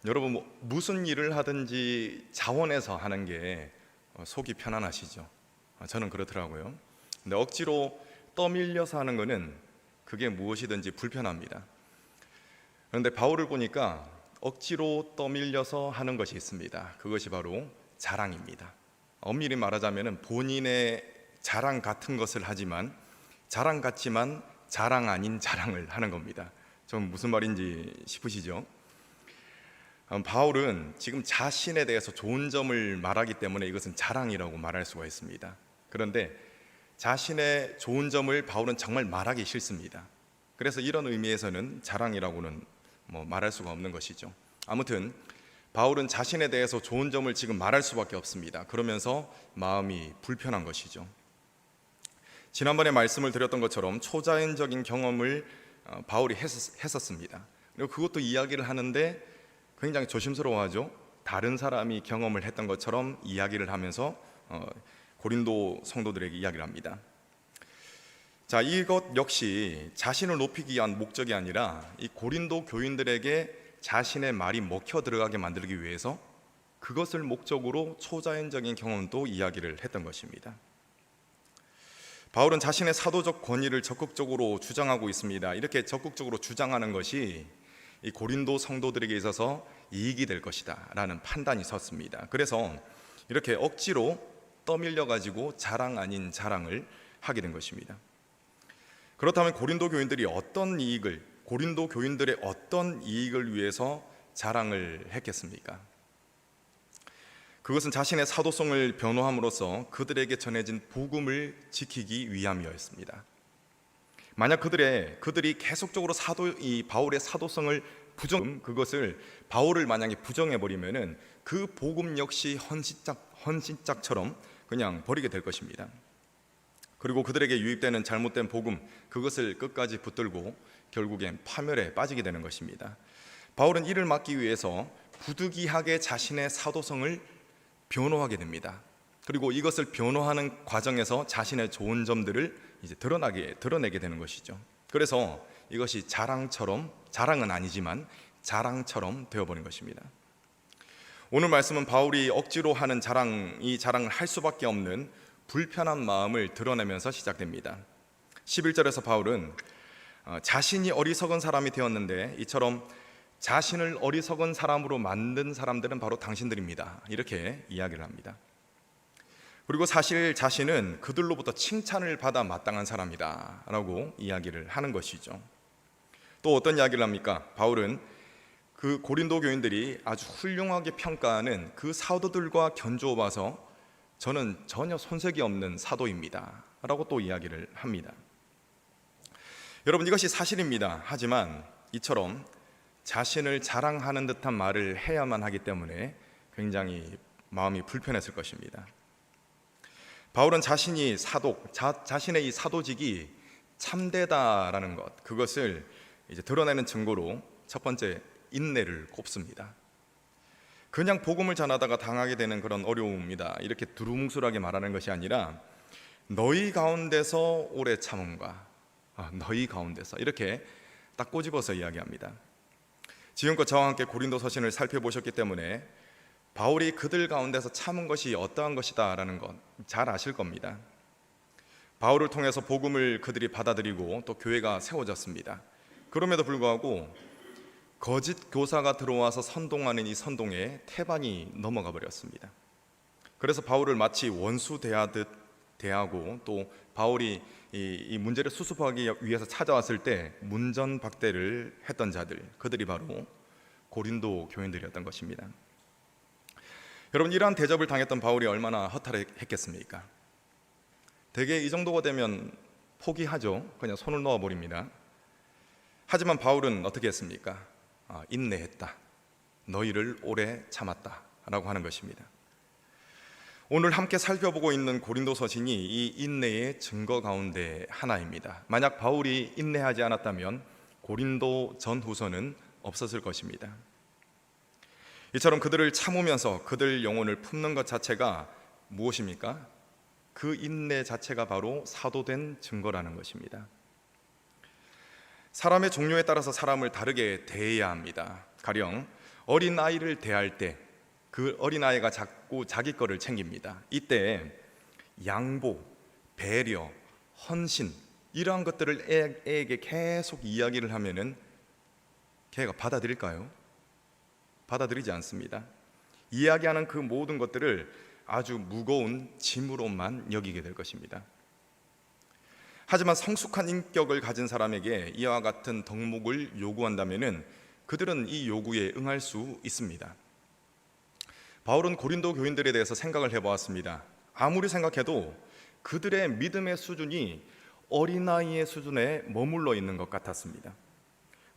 여러분 무슨 일을 하든지 자원해서 하는 게 속이 편안하시죠? 저는 그렇더라고요. 근데 억지로 떠밀려서 하는 거는 그게 무엇이든지 불편합니다. 그런데 바울을 보니까 억지로 떠밀려서 하는 것이 있습니다. 그것이 바로 자랑입니다. 엄밀히 말하자면 본인의 자랑 같은 것을 하지만 자랑 같지만 자랑 아닌 자랑을 하는 겁니다. 좀 무슨 말인지 싶으시죠? 바울은 지금 자신에 대해서 좋은 점을 말하기 때문에 이것은 자랑이라고 말할 수가 있습니다. 그런데 자신의 좋은 점을 바울은 정말 말하기 싫습니다. 그래서 이런 의미에서는 자랑이라고는 말할 수가 없는 것이죠. 아무튼 바울은 자신에 대해서 좋은 점을 지금 말할 수밖에 없습니다. 그러면서 마음이 불편한 것이죠. 지난번에 말씀을 드렸던 것처럼 초자연적인 경험을 바울이 했었습니다. 그리고 그것도 이야기를 하는데 굉장히 조심스러워하죠. 다른 사람이 경험을 했던 것처럼 이야기를 하면서 고린도 성도들에게 이야기를 합니다. 자, 이것 역시 자신을 높이기 위한 목적이 아니라 이 고린도 교인들에게 자신의 말이 먹혀 들어가게 만들기 위해서 그것을 목적으로 초자연적인 경험도 이야기를 했던 것입니다. 바울은 자신의 사도적 권위를 적극적으로 주장하고 있습니다. 이렇게 적극적으로 주장하는 것이 이 고린도 성도들에게 있어서 이익이 될 것이다 라는 판단이 섰습니다. 그래서 이렇게 억지로 떠밀려 가지고 자랑 아닌 자랑을 하게 된 것입니다. 그렇다면 고린도 교인들의 어떤 이익을 위해서 자랑을 했겠습니까? 그것은 자신의 사도성을 변호함으로써 그들에게 전해진 복음을 지키기 위함이었습니다. 만약 그들이 계속적으로 바울의 사도성을 그것을 바울을 만약에 부정해버리면은 그 복음 역시 헌신짝처럼 그냥 버리게 될 것입니다. 그리고 그들에게 유입되는 잘못된 복음, 그것을 끝까지 붙들고 결국엔 파멸에 빠지게 되는 것입니다. 바울은 이를 막기 위해서 부득이하게 자신의 사도성을 변호하게 됩니다. 그리고 이것을 변호하는 과정에서 자신의 좋은 점들을 이제 드러내게 되는 것이죠. 그래서 이것이 자랑은 아니지만 자랑처럼 되어버린 것입니다. 오늘 말씀은 바울이 억지로 하는 이 자랑을 할 수밖에 없는 불편한 마음을 드러내면서 시작됩니다. 11절에서 바울은 자신이 어리석은 사람이 되었는데 이처럼 자신을 어리석은 사람으로 만든 사람들은 바로 당신들입니다. 이렇게 이야기를 합니다. 그리고 사실 자신은 그들로부터 칭찬을 받아 마땅한 사람이다 라고 이야기를 하는 것이죠. 또 어떤 이야기를 합니까? 바울은 그 고린도 교인들이 아주 훌륭하게 평가하는 그 사도들과 견주어 봐서 저는 전혀 손색이 없는 사도입니다 라고 또 이야기를 합니다. 여러분, 이것이 사실입니다. 하지만 이처럼 자신을 자랑하는 듯한 말을 해야만 하기 때문에 굉장히 마음이 불편했을 것입니다. 바울은 자신의 이 사도직이 참되다라는 것, 그것을 이제 드러내는 증거로 첫 번째 인내를 꼽습니다. 그냥 복음을 전하다가 당하게 되는 그런 어려움이다 이렇게 두루뭉술하게 말하는 것이 아니라 너희 가운데서 오래 참음과 너희 가운데서 이렇게 딱 꼬집어서 이야기합니다. 지금껏 저와 함께 고린도 서신을 살펴보셨기 때문에 바울이 그들 가운데서 참은 것이 어떠한 것이다 라는 것 잘 아실 겁니다. 바울을 통해서 복음을 그들이 받아들이고 또 교회가 세워졌습니다. 그럼에도 불구하고 거짓 교사가 들어와서 선동하는 이 선동에 태반이 넘어가 버렸습니다. 그래서 바울을 마치 원수 대하듯 대하고 또 바울이 이 문제를 수습하기 위해서 찾아왔을 때 문전박대를 했던 자들, 그들이 바로 고린도 교인들이었던 것입니다. 여러분, 이러한 대접을 당했던 바울이 얼마나 허탈했겠습니까? 대개 이 정도가 되면 포기하죠. 그냥 손을 놓아버립니다. 하지만 바울은 어떻게 했습니까? 인내했다. 너희를 오래 참았다 라고 하는 것입니다. 오늘 함께 살펴보고 있는 고린도 서신이 이 인내의 증거 가운데 하나입니다. 만약 바울이 인내하지 않았다면 고린도 전후서는 없었을 것입니다. 이처럼 그들을 참으면서 그들 영혼을 품는 것 자체가 무엇입니까? 그 인내 자체가 바로 사도된 증거라는 것입니다. 사람의 종류에 따라서 사람을 다르게 대해야 합니다. 가령 어린아이를 대할 때 그 어린아이가 자꾸 자기 거를 챙깁니다. 이때 양보, 배려, 헌신 이러한 것들을 애에게 계속 이야기를 하면은 걔가 받아들일까요? 받아들이지 않습니다. 이야기하는 그 모든 것들을 아주 무거운 짐으로만 여기게 될 것입니다. 하지만 성숙한 인격을 가진 사람에게 이와 같은 덕목을 요구한다면은 그들은 이 요구에 응할 수 있습니다. 바울은 고린도 교인들에 대해서 생각을 해보았습니다. 아무리 생각해도 그들의 믿음의 수준이 어린아이의 수준에 머물러 있는 것 같았습니다.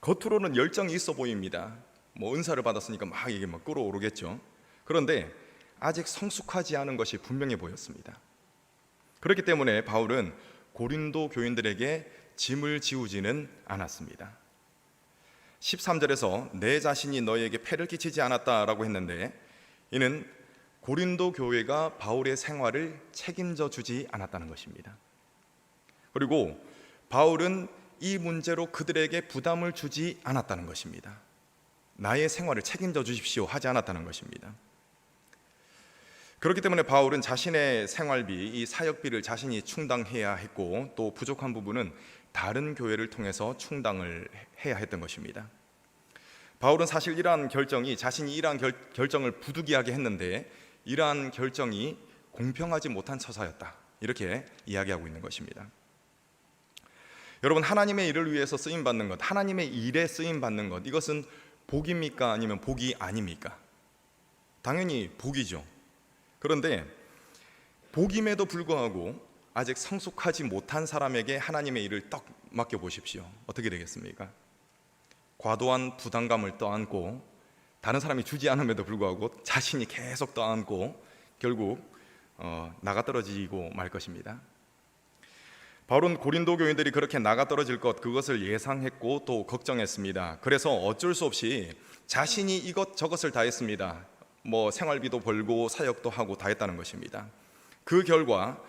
겉으로는 열정이 있어 보입니다. 은사를 받았으니까 이게 끓어오르겠죠. 그런데 아직 성숙하지 않은 것이 분명해 보였습니다. 그렇기 때문에 바울은 고린도 교인들에게 짐을 지우지는 않았습니다. 13절에서 내 자신이 너희에게 폐를 끼치지 않았다라고 했는데, 이는 고린도 교회가 바울의 생활을 책임져 주지 않았다는 것입니다. 그리고 바울은 이 문제로 그들에게 부담을 주지 않았다는 것입니다. 나의 생활을 책임져 주십시오 하지 않았다는 것입니다. 그렇기 때문에 바울은 자신의 생활비, 이 사역비를 자신이 충당해야 했고, 또 부족한 부분은 다른 교회를 통해서 충당을 해야 했던 것입니다. 바울은 사실 이러한 결정이, 자신이 이러한 결정을 부득이하게 했는데 이러한 결정이 공평하지 못한 처사였다, 이렇게 이야기하고 있는 것입니다. 여러분, 하나님의 일을 위해서 쓰임받는 것, 하나님의 일에 쓰임받는 것, 이것은 복입니까? 아니면 복이 아닙니까? 당연히 복이죠. 그런데 복임에도 불구하고 아직 성숙하지 못한 사람에게 하나님의 일을 딱 맡겨보십시오. 어떻게 되겠습니까? 과도한 부담감을 떠안고, 다른 사람이 주지 않음에도 불구하고 자신이 계속 떠안고 결국 나가 떨어지고 말 것입니다. 바울은 고린도 교인들이 그렇게 나가 떨어질 것, 그것을 예상했고 또 걱정했습니다. 그래서 어쩔 수 없이 자신이 이것저것을 다 했습니다. 생활비도 벌고 사역도 하고 다 했다는 것입니다. 그 결과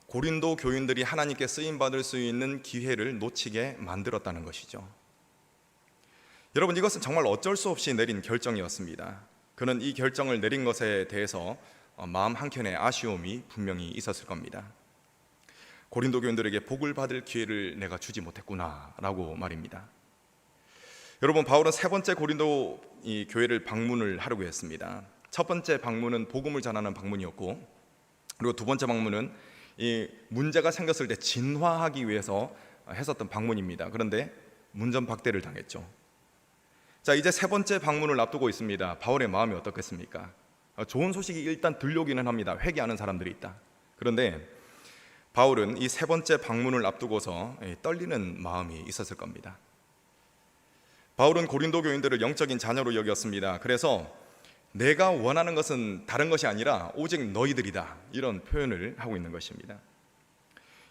고린도 교인들이 하나님께 쓰임받을 수 있는 기회를 놓치게 만들었다는 것이죠. 여러분, 이것은 정말 어쩔 수 없이 내린 결정이었습니다. 그는 이 결정을 내린 것에 대해서 마음 한켠에 아쉬움이 분명히 있었을 겁니다. 고린도 교인들에게 복을 받을 기회를 내가 주지 못했구나 라고 말입니다. 여러분, 바울은 세 번째 고린도 이 교회를 방문을 하려고 했습니다. 첫 번째 방문은 복음을 전하는 방문이었고, 그리고 두 번째 방문은 이 문제가 생겼을 때 진화하기 위해서 했었던 방문입니다. 그런데 문전박대를 당했죠. 자, 이제 세 번째 방문을 앞두고 있습니다. 바울의 마음이 어떻겠습니까? 좋은 소식이 일단 들려오기는 합니다. 회개하는 사람들이 있다. 그런데 바울은 이 세 번째 방문을 앞두고서 떨리는 마음이 있었을 겁니다. 바울은 고린도 교인들을 영적인 자녀로 여겼습니다. 그래서 내가 원하는 것은 다른 것이 아니라 오직 너희들이다, 이런 표현을 하고 있는 것입니다.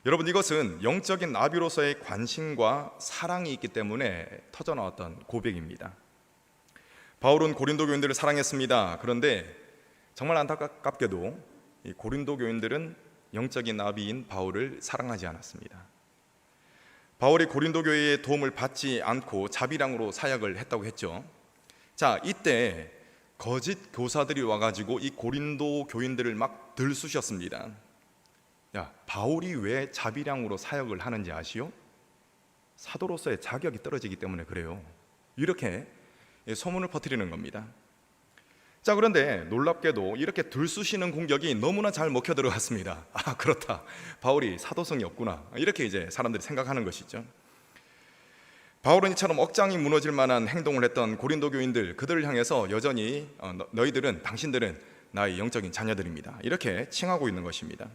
여러분, 이것은 영적인 나비로서의 관심과 사랑이 있기 때문에 터져나왔던 고백입니다. 바울은 고린도 교인들을 사랑했습니다. 그런데 정말 안타깝게도 이 고린도 교인들은 영적인 나비인 바울을 사랑하지 않았습니다. 바울이 고린도 교회의 도움을 받지 않고 자비량으로 사역을 했다고 했죠. 자, 이때 거짓 교사들이 와가지고 이 고린도 교인들을 막 들쑤셨습니다. 야, 바울이 왜 자비량으로 사역을 하는지 아시오? 사도로서의 자격이 떨어지기 때문에 그래요. 이렇게 소문을 퍼뜨리는 겁니다. 자, 그런데 놀랍게도 이렇게 들쑤시는 공격이 너무나 잘 먹혀 들어갔습니다. 아, 그렇다, 바울이 사도성이 없구나, 이렇게 이제 사람들이 생각하는 것이죠. 바울은 이처럼 억장이 무너질 만한 행동을 했던 고린도 교인들, 그들을 향해서 여전히 너희들은, 당신들은 나의 영적인 자녀들입니다, 이렇게 칭하고 있는 것입니다.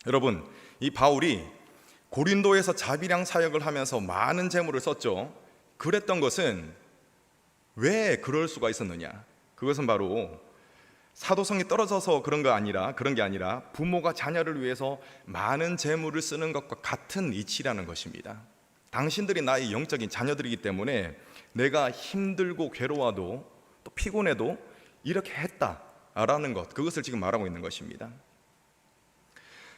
여러분, 이 바울이 고린도에서 자비량 사역을 하면서 많은 재물을 썼죠. 그랬던 것은 왜 그럴 수가 있었느냐? 그것은 바로 사도성이 떨어져서 그런 게 아니라 부모가 자녀를 위해서 많은 재물을 쓰는 것과 같은 이치라는 것입니다. 당신들이 나의 영적인 자녀들이기 때문에 내가 힘들고 괴로워도 또 피곤해도 이렇게 했다라는 것, 그것을 지금 말하고 있는 것입니다.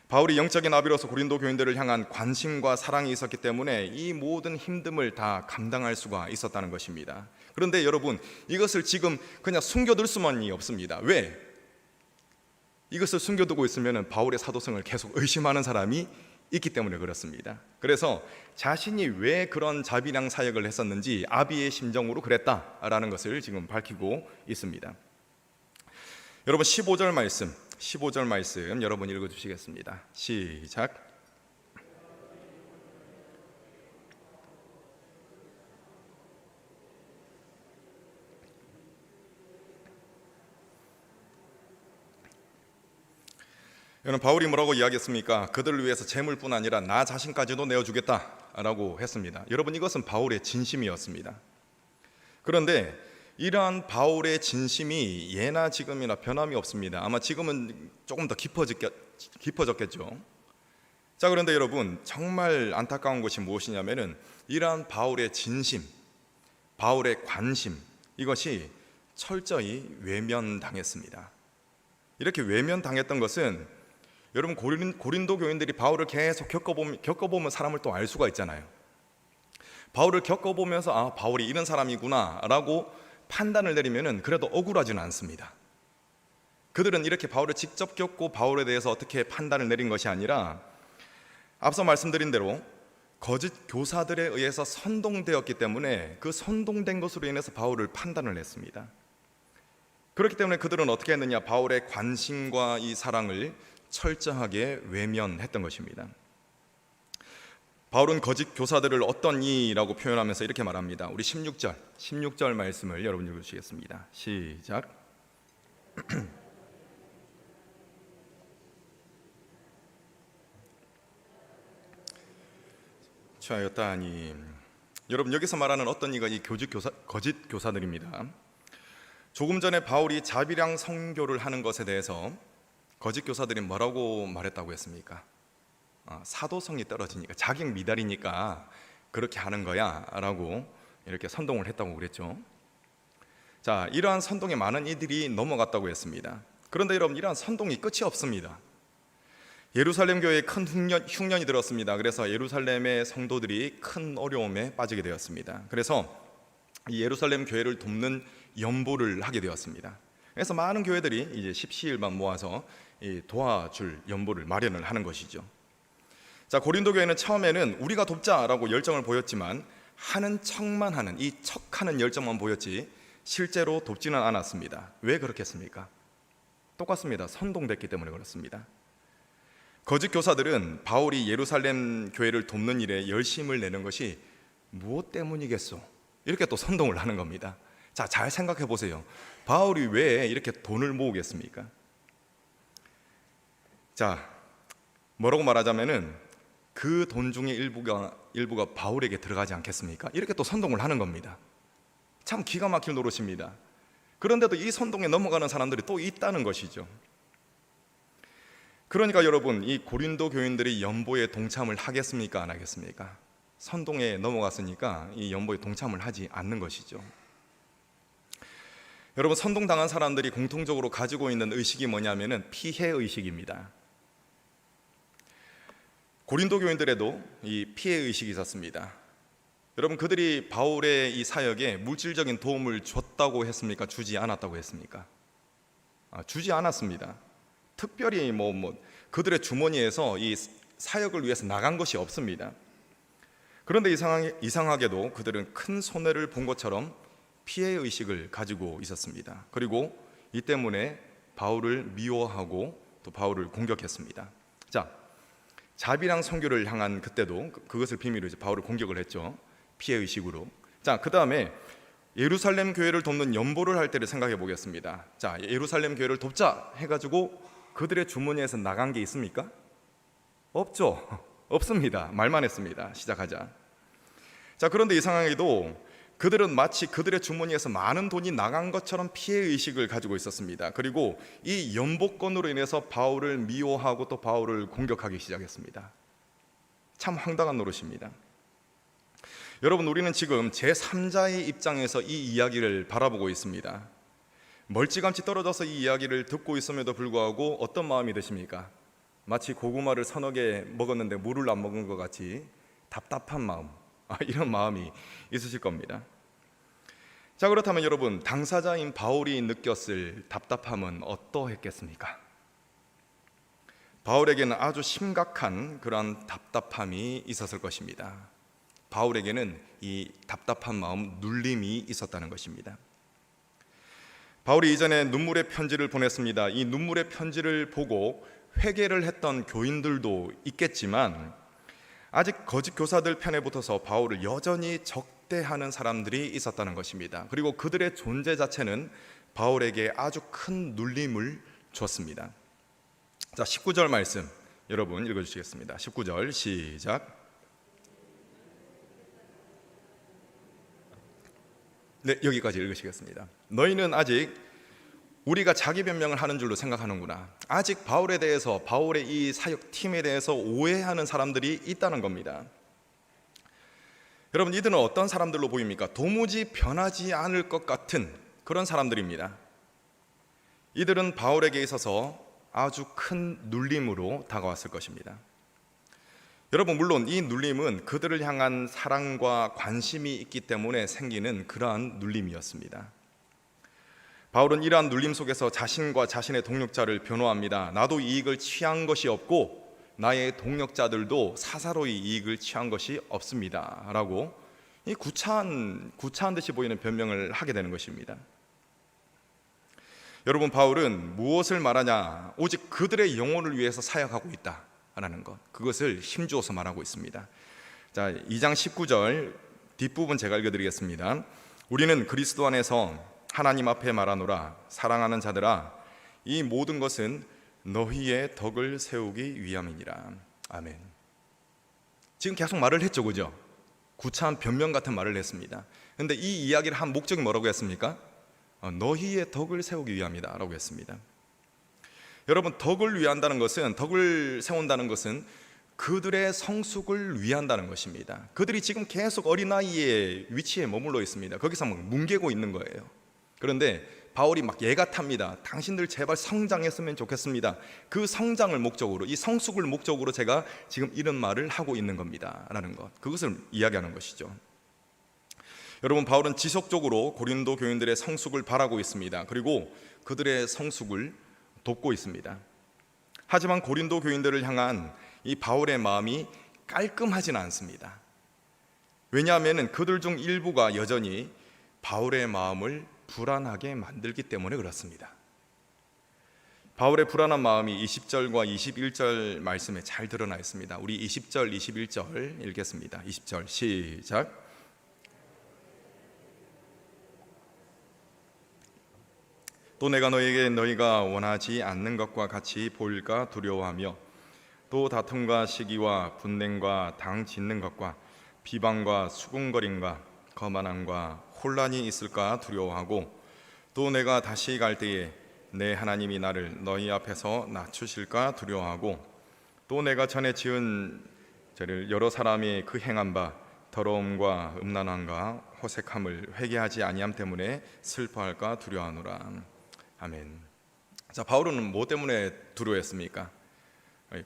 바울이 영적인 아비로서 고린도 교인들을 향한 관심과 사랑이 있었기 때문에 이 모든 힘듦을 다 감당할 수가 있었다는 것입니다. 그런데 여러분, 이것을 지금 그냥 숨겨둘 수만이 없습니다. 왜? 이것을 숨겨두고 있으면 바울의 사도성을 계속 의심하는 사람이 있기 때문에 그렇습니다. 그래서 자신이 왜 그런 자비량 사역을 했었는지 아비의 심정으로 그랬다라는 것을 지금 밝히고 있습니다. 여러분 15절 말씀 여러분 읽어주시겠습니다. 시작. 여러분 바울이 뭐라고 이야기했습니까? 그들을 위해서 재물뿐 아니라 나 자신까지도 내어주겠다라고 했습니다. 여러분 이것은 바울의 진심이었습니다. 그런데 이러한 바울의 진심이 예나 지금이나 변함이 없습니다. 아마 지금은 조금 더 깊어졌겠죠. 자, 그런데 여러분 정말 안타까운 것이 무엇이냐면은 이러한 바울의 진심, 바울의 관심, 이것이 철저히 외면당했습니다. 이렇게 외면당했던 것은 여러분 고린도 교인들이 바울을 계속 겪어보면 사람을 또 알 수가 있잖아요. 바울을 겪어보면서 아, 바울이 이런 사람이구나 라고 판단을 내리면은 그래도 억울하지는 않습니다. 그들은 이렇게 바울을 직접 겪고 바울에 대해서 어떻게 판단을 내린 것이 아니라 앞서 말씀드린 대로 거짓 교사들에 의해서 선동되었기 때문에 그 선동된 것으로 인해서 바울을 판단을 했습니다. 그렇기 때문에 그들은 어떻게 했느냐? 바울의 관심과 이 사랑을 철저하게 외면했던 것입니다. 바울은 거짓 교사들을 어떤 이라고 표현하면서 이렇게 말합니다. 우리 16절 말씀을 여러분 읽으시겠습니다. 시작. 좌였다니. 여러분 여기서 말하는 어떤 이가 이 거짓 교사들입니다. 조금 전에 바울이 자비량 선교를 하는 것에 대해서 거짓 교사들이 뭐라고 말했다고 했습니까? 사도성이 떨어지니까, 자격 미달이니까 그렇게 하는 거야 라고 이렇게 선동을 했다고 그랬죠. 자, 이러한 선동에 많은 이들이 넘어갔다고 했습니다. 그런데 여러분 이러한 선동이 끝이 없습니다. 예루살렘 교회에 큰 흉년이 들었습니다. 그래서 예루살렘의 성도들이 큰 어려움에 빠지게 되었습니다. 그래서 이 예루살렘 교회를 돕는 연보를 하게 되었습니다. 그래서 많은 교회들이 이제 십시일반 모아서 도와줄 연보를 마련을 하는 것이죠. 자, 고린도 교회는 처음에는 우리가 돕자라고 열정을 보였지만 하는 척만 하는, 이 척하는 열정만 보였지 실제로 돕지는 않았습니다. 왜 그렇겠습니까? 똑같습니다. 선동됐기 때문에 그렇습니다. 거짓 교사들은 바울이 예루살렘 교회를 돕는 일에 열심을 내는 것이 무엇 때문이겠소? 이렇게 또 선동을 하는 겁니다. 자, 잘 생각해 보세요. 바울이 왜 이렇게 돈을 모으겠습니까? 자, 뭐라고 말하자면은 그 돈 중에 일부가 바울에게 들어가지 않겠습니까? 이렇게 또 선동을 하는 겁니다. 참 기가 막힐 노릇입니다. 그런데도 이 선동에 넘어가는 사람들이 또 있다는 것이죠. 그러니까 여러분, 이 고린도 교인들이 연보에 동참을 하겠습니까? 안 하겠습니까? 선동에 넘어갔으니까 이 연보에 동참을 하지 않는 것이죠. 여러분, 선동당한 사람들이 공통적으로 가지고 있는 의식이 뭐냐면은 피해 의식입니다. 고린도 교인들에도 이 피해 의식이 있었습니다. 여러분, 그들이 바울의 이 사역에 물질적인 도움을 줬다고 했습니까? 주지 않았다고 했습니까? 주지 않았습니다. 특별히 그들의 주머니에서 이 사역을 위해서 나간 것이 없습니다. 그런데 이상하게도 그들은 큰 손해를 본 것처럼 피해 의식을 가지고 있었습니다. 그리고 이 때문에 바울을 미워하고 또 바울을 공격했습니다. 자, 자비랑 선교를 향한 그때도 그것을 비밀로 이제 바울을 공격을 했죠. 피해 의식으로. 자, 그 다음에 예루살렘 교회를 돕는 연보를 할 때를 생각해 보겠습니다. 자, 예루살렘 교회를 돕자 해가지고 그들의 주머니에서 나간 게 있습니까? 없죠. 없습니다. 말만 했습니다. 시작하자. 자, 그런데 이상하게도 그들은 마치 그들의 주머니에서 많은 돈이 나간 것처럼 피해 의식을 가지고 있었습니다. 그리고 이 연복권으로 인해서 바울을 미워하고 또 바울을 공격하기 시작했습니다. 참 황당한 노릇입니다. 여러분, 우리는 지금 제3자의 입장에서 이 이야기를 바라보고 있습니다. 멀찌감치 떨어져서 이 이야기를 듣고 있음에도 불구하고 어떤 마음이 드십니까? 마치 고구마를 서너 개 먹었는데 물을 안 먹은 것 같이 답답한 마음, 이런 마음이 있으실 겁니다. 자, 그렇다면 여러분, 당사자인 바울이 느꼈을 답답함은 어떠했겠습니까? 바울에게는 아주 심각한 그런 답답함이 있었을 것입니다. 바울에게는 이 답답한 마음, 눌림이 있었다는 것입니다. 바울이 이전에 눈물의 편지를 보냈습니다. 이 눈물의 편지를 보고 회개를 했던 교인들도 있겠지만 아직 거짓 교사들 편에 붙어서 바울을 여전히 적대하는 사람들이 있었다는 것입니다. 그리고 그들의 존재 자체는 바울에게 아주 큰 눌림을 줬습니다. 자, 19절 말씀 여러분 읽어주시겠습니다. 19절 시작. 네, 여기까지 읽으시겠습니다. 너희는 아직 우리가 자기 변명을 하는 줄로 생각하는구나. 아직 바울에 대해서, 바울의 이 사역팀에 대해서 오해하는 사람들이 있다는 겁니다. 여러분, 이들은 어떤 사람들로 보입니까? 도무지 변하지 않을 것 같은 그런 사람들입니다. 이들은 바울에게 있어서 아주 큰 눌림으로 다가왔을 것입니다. 여러분, 물론 이 눌림은 그들을 향한 사랑과 관심이 있기 때문에 생기는 그러한 눌림이었습니다. 바울은 이러한 눌림 속에서 자신과 자신의 동력자를 변호합니다. 나도 이익을 취한 것이 없고 나의 동력자들도 사사로이 이익을 취한 것이 없습니다 라고 이 구차한 듯이 보이는 변명을 하게 되는 것입니다. 여러분, 바울은 무엇을 말하냐? 오직 그들의 영혼을 위해서 사역하고 있다라는 것, 그것을 힘주어서 말하고 있습니다. 자, 2장 19절 뒷부분 제가 읽어드리겠습니다. 우리는 그리스도 안에서 하나님 앞에 말하노라. 사랑하는 자들아, 이 모든 것은 너희의 덕을 세우기 위함이니라. 아멘. 지금 계속 말을 했죠, 그죠? 구차한 변명 같은 말을 했습니다. 그런데 이 이야기를 한 목적이 뭐라고 했습니까? 너희의 덕을 세우기 위함이다 라고 했습니다. 여러분, 덕을 위한다는 것은, 덕을 세운다는 것은 그들의 성숙을 위한다는 것입니다. 그들이 지금 계속 어린아이의 위치에 머물러 있습니다. 거기서 막 뭉개고 있는 거예요. 그런데 바울이 막 예가 탑니다. 당신들 제발 성장했으면 좋겠습니다. 그 성장을 목적으로, 이 성숙을 목적으로 제가 지금 이런 말을 하고 있는 겁니다 라는 것, 그것을 이야기하는 것이죠. 여러분, 바울은 지속적으로 고린도 교인들의 성숙을 바라고 있습니다. 그리고 그들의 성숙을 돕고 있습니다. 하지만 고린도 교인들을 향한 이 바울의 마음이 깔끔하지는 않습니다. 왜냐하면 그들 중 일부가 여전히 바울의 마음을 불안하게 만들기 때문에 그렇습니다. 바울의 불안한 마음이 20절과 21절 말씀에 잘 드러나 있습니다. 우리 20절, 21절 읽겠습니다. 20절 시작. 또 내가 너에게 너희가 원하지 않는 것과 같이 보일까 두려워하며 또 다툼과 시기와 분냉과 당 짓는 것과 비방과 수군거림과 거만함과 혼란이 있을까 두려워하고 또 내가 다시 갈 때에 내 하나님이 나를 너희 앞에서 낮추실까 두려워하고 또 내가 전에 지은 죄를 여러 사람이 그 행한 바 더러움과 음란함과 호색함을 회개하지 아니함 때문에 슬퍼할까 두려워하노라. 아멘. 자, 바울은 뭐 때문에 두려워했습니까?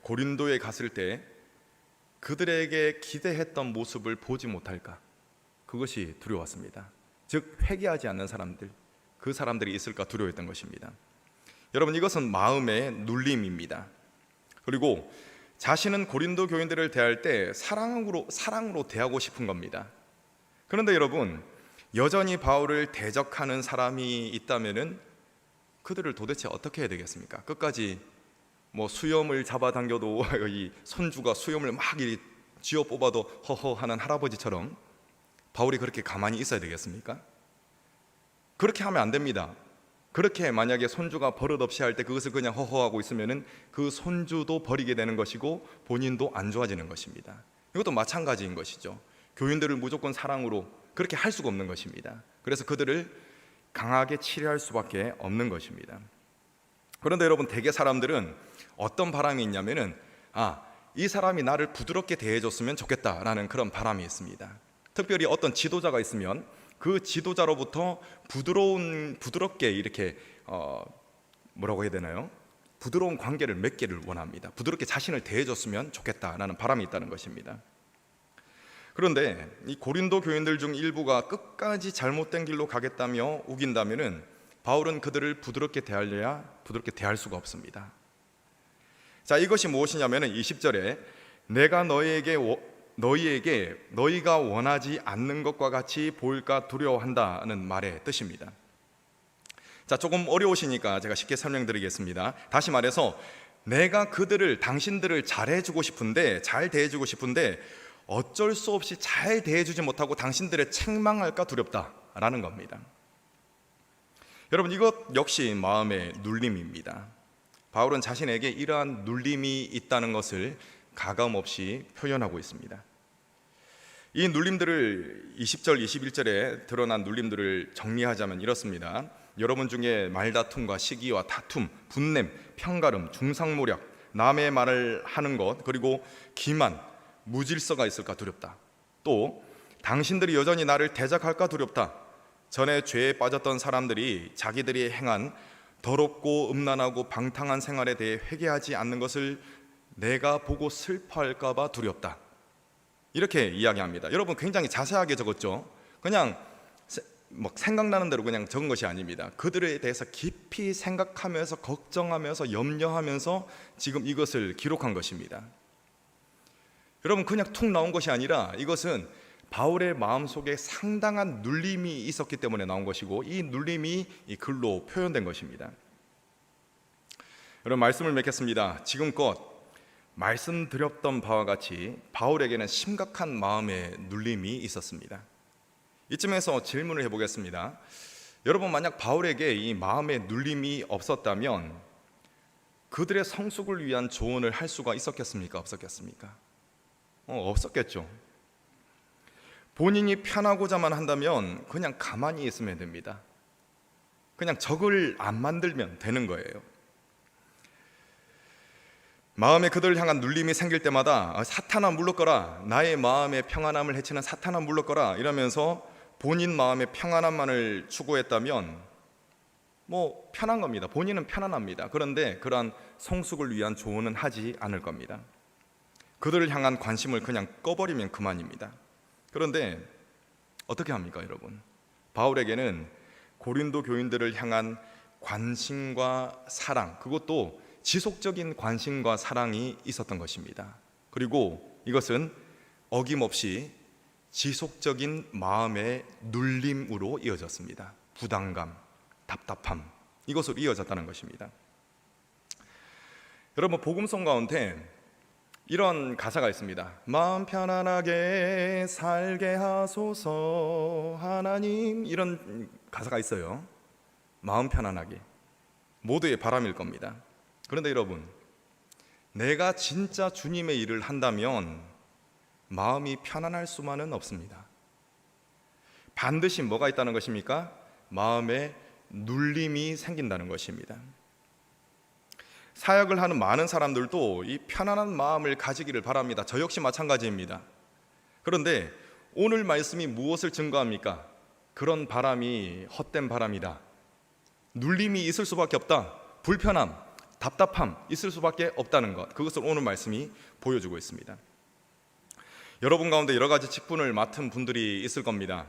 고린도에 갔을 때 그들에게 기대했던 모습을 보지 못할까, 그것이 두려웠습니다. 즉 회개하지 않는 사람들, 그 사람들이 있을까 두려워했던 것입니다. 여러분, 이것은 마음의 눌림입니다. 그리고 자신은 고린도 교인들을 대할 때 사랑으로 대하고 싶은 겁니다. 그런데 여러분, 여전히 바울을 대적하는 사람이 있다면은 그들을 도대체 어떻게 해야 되겠습니까? 끝까지 뭐 수염을 잡아당겨도 이 손주가 수염을 막 쥐어 뽑아도 허허 하는 할아버지처럼 바울이 그렇게 가만히 있어야 되겠습니까? 그렇게 하면 안 됩니다. 그렇게 만약에 손주가 버릇없이 할 때 그것을 그냥 허허하고 있으면은 그 손주도 버리게 되는 것이고 본인도 안 좋아지는 것입니다. 이것도 마찬가지인 것이죠. 교인들을 무조건 사랑으로 그렇게 할 수가 없는 것입니다. 그래서 그들을 강하게 치료할 수밖에 없는 것입니다. 그런데 여러분, 대개 사람들은 어떤 바람이 있냐면은 이 사람이 나를 부드럽게 대해줬으면 좋겠다라는 그런 바람이 있습니다. 특별히 어떤 지도자가 있으면 그 지도자로부터 부드럽게 이렇게 뭐라고 해야 되나요? 부드러운 관계를 맺기를 원합니다. 부드럽게 자신을 대해줬으면 좋겠다라는 바람이 있다는 것입니다. 그런데 이 고린도 교인들 중 일부가 끝까지 잘못된 길로 가겠다며 우긴다면은 바울은 그들을 부드럽게 대하려야 부드럽게 대할 수가 없습니다. 자, 이것이 무엇이냐면은 20절에 내가 너희에게 너희가 원하지 않는 것과 같이 보일까 두려워한다는 말의 뜻입니다. 자, 조금 어려우시니까 제가 쉽게 설명드리겠습니다. 다시 말해서 내가 당신들을 잘해주고 싶은데, 잘 대해주고 싶은데 어쩔 수 없이 잘 대해주지 못하고 당신들을 책망할까 두렵다라는 겁니다. 여러분, 이것 역시 마음의 눌림입니다. 바울은 자신에게 이러한 눌림이 있다는 것을 가감없이 표현하고 있습니다. 이 눌림들을 20절, 21절에 드러난 눌림들을 정리하자면 이렇습니다. 여러분 중에 말다툼과 시기와 다툼, 분냄, 편가름, 중상모략, 남의 말을 하는 것, 그리고 기만, 무질서가 있을까 두렵다. 또 당신들이 여전히 나를 대적할까 두렵다. 전에 죄에 빠졌던 사람들이 자기들이 행한 더럽고 음란하고 방탕한 생활에 대해 회개하지 않는 것을 내가 보고 슬퍼할까 봐 두렵다. 이렇게 이야기합니다. 여러분, 굉장히 자세하게 적었죠. 그냥 생각나는 대로 그냥 적은 것이 아닙니다. 그들에 대해서 깊이 생각하면서 걱정하면서 염려하면서 지금 이것을 기록한 것입니다. 여러분, 그냥 툭 나온 것이 아니라 이것은 바울의 마음속에 상당한 눌림이 있었기 때문에 나온 것이고, 이 눌림이 이 글로 표현된 것입니다. 여러분, 말씀을 맺겠습니다. 지금껏 말씀드렸던 바와 같이 바울에게는 심각한 마음의 눌림이 있었습니다. 이쯤에서 질문을 해보겠습니다. 여러분, 만약 바울에게 이 마음의 눌림이 없었다면 그들의 성숙을 위한 조언을 할 수가 있었겠습니까? 없었겠습니까? 없었겠죠. 본인이 편하고자만 한다면 그냥 가만히 있으면 됩니다. 그냥 적을 안 만들면 되는 거예요. 마음에 그들을 향한 눌림이 생길 때마다 사탄아 물러거라, 나의 마음의 평안함을 해치는 사탄아 물러거라 이러면서 본인 마음의 평안함만을 추구했다면 편한 겁니다. 본인은 편안합니다. 그런데 그러한 성숙을 위한 조언은 하지 않을 겁니다. 그들을 향한 관심을 그냥 꺼버리면 그만입니다. 그런데 어떻게 합니까, 여러분? 바울에게는 고린도 교인들을 향한 관심과 사랑, 그것도 지속적인 관심과 사랑이 있었던 것입니다. 그리고 이것은 어김없이 지속적인 마음의 눌림으로 이어졌습니다. 부담감, 답답함, 이것으로 이어졌다는 것입니다. 여러분, 복음성 가운데 이런 가사가 있습니다. 마음 편안하게 살게 하소서 하나님, 이런 가사가 있어요. 마음 편안하게, 모두의 바람일 겁니다. 그런데 여러분, 내가 진짜 주님의 일을 한다면 마음이 편안할 수만은 없습니다. 반드시 뭐가 있다는 것입니까? 마음에 눌림이 생긴다는 것입니다. 사역을 하는 많은 사람들도 이 편안한 마음을 가지기를 바랍니다. 저 역시 마찬가지입니다. 그런데 오늘 말씀이 무엇을 증거합니까? 그런 바람이 헛된 바람이다. 눌림이 있을 수밖에 없다. 불편함, 답답함 있을 수밖에 없다는 것, 그것을 오늘 말씀이 보여주고 있습니다. 여러분 가운데 여러 가지 직분을 맡은 분들이 있을 겁니다.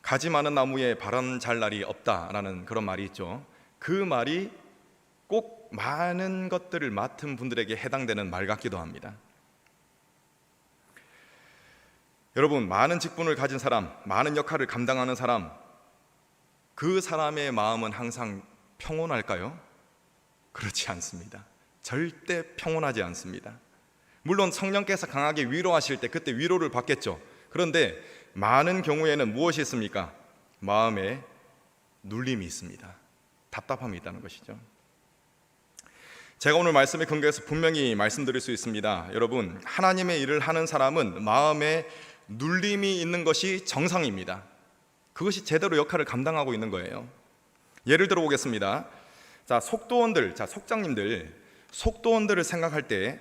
가지 많은 나무에 바람 잘 날이 없다라는 그런 말이 있죠. 그 말이 꼭 많은 것들을 맡은 분들에게 해당되는 말 같기도 합니다. 여러분, 많은 직분을 가진 사람, 많은 역할을 감당하는 사람, 그 사람의 마음은 항상 평온할까요? 그렇지 않습니다. 절대 평온하지 않습니다. 물론 성령께서 강하게 위로하실 때 그때 위로를 받겠죠. 그런데 많은 경우에는 무엇이 있습니까? 마음에 눌림이 있습니다. 답답함이 있다는 것이죠. 제가 오늘 말씀의 근거에서 분명히 말씀드릴 수 있습니다. 여러분, 하나님의 일을 하는 사람은 마음에 눌림이 있는 것이 정상입니다. 그것이 제대로 역할을 감당하고 있는 거예요. 예를 들어 보겠습니다. 속도원들을 생각할 때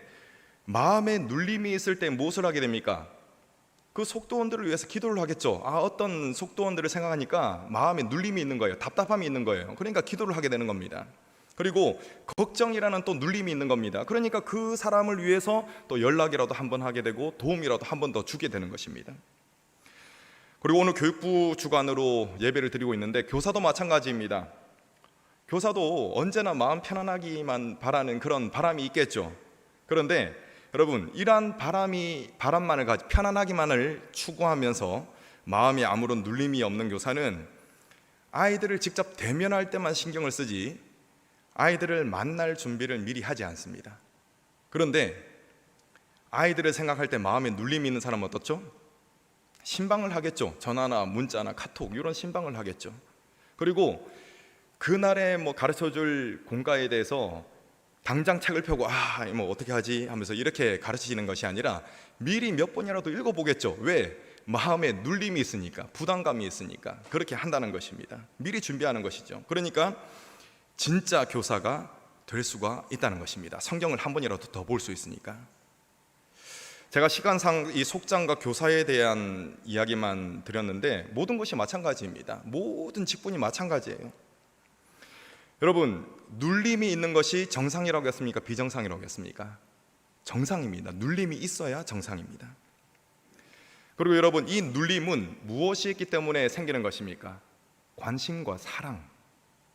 마음에 눌림이 있을 때 무엇을 하게 됩니까? 그 속도원들을 위해서 기도를 하겠죠. 어떤 속도원들을 생각하니까 마음에 눌림이 있는 거예요. 답답함이 있는 거예요. 그러니까 기도를 하게 되는 겁니다. 그리고 걱정이라는 또 눌림이 있는 겁니다. 그러니까 그 사람을 위해서 또 연락이라도 한번 하게 되고 도움이라도 한 번 더 주게 되는 것입니다. 그리고 오늘 교육부 주관으로 예배를 드리고 있는데 교사도 마찬가지입니다. 교사도 언제나 마음 편안하기만 바라는 그런 바람이 있겠죠. 그런데 여러분, 이러한 바람만을 가지고 편안하기만을 추구하면서 마음에 아무런 눌림이 없는 교사는 아이들을 직접 대면할 때만 신경을 쓰지 아이들을 만날 준비를 미리 하지 않습니다. 그런데 아이들을 생각할 때 마음에 눌림이 있는 사람은 어떻죠? 신방을 하겠죠. 전화나 문자나 카톡 이런 신방을 하겠죠. 그리고 그날에 가르쳐줄 공과에 대해서 당장 책을 펴고 어떻게 하지 하면서 이렇게 가르치시는 것이 아니라 미리 몇 번이라도 읽어보겠죠. 왜? 마음에 눌림이 있으니까, 부담감이 있으니까 그렇게 한다는 것입니다. 미리 준비하는 것이죠. 그러니까 진짜 교사가 될 수가 있다는 것입니다. 성경을 한 번이라도 더 볼 수 있으니까. 제가 시간상 이 속장과 교사에 대한 이야기만 드렸는데 모든 것이 마찬가지입니다. 모든 직분이 마찬가지예요. 여러분, 눌림이 있는 것이 정상이라고 했습니까? 비정상이라고 했습니까? 정상입니다. 눌림이 있어야 정상입니다. 그리고 여러분, 이 눌림은 무엇이 있기 때문에 생기는 것입니까? 관심과 사랑,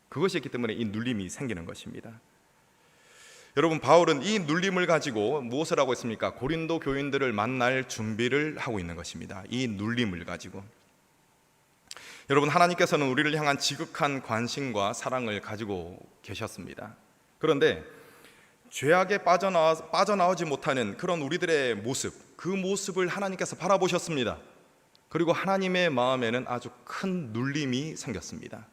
그것이 있기 때문에 이 눌림이 생기는 것입니다. 여러분, 바울은 이 눌림을 가지고 무엇을 하고 있습니까? 고린도 교인들을 만날 준비를 하고 있는 것입니다. 이 눌림을 가지고. 여러분, 하나님께서는 우리를 향한 지극한 관심과 사랑을 가지고 계셨습니다. 그런데 죄악에 빠져나오지 못하는 그런 우리들의 모습, 그 모습을 하나님께서 바라보셨습니다. 그리고 하나님의 마음에는 아주 큰 눌림이 생겼습니다.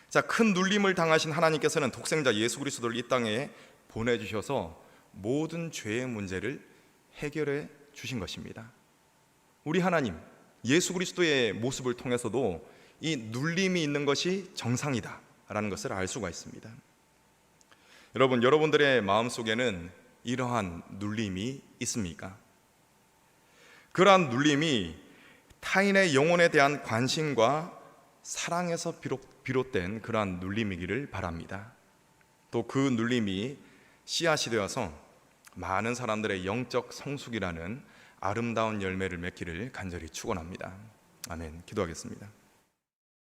자, 큰 눌림을 당하신 하나님께서는 독생자 예수 그리스도를 이 땅에 보내주셔서 모든 죄의 문제를 해결해 주신 것입니다. 우리 하나님, 예수 그리스도의 모습을 통해서도 이 눌림이 있는 것이 정상이다라는 것을 알 수가 있습니다. 여러분, 여러분들의 마음속에는 이러한 눌림이 있습니까? 그러한 눌림이 타인의 영혼에 대한 관심과 사랑에서 비롯된 그러한 눌림이기를 바랍니다. 또 그 눌림이 씨앗이 되어서 많은 사람들의 영적 성숙이라는 아름다운 열매를 맺기를 간절히 축원합니다. 아멘. 기도하겠습니다.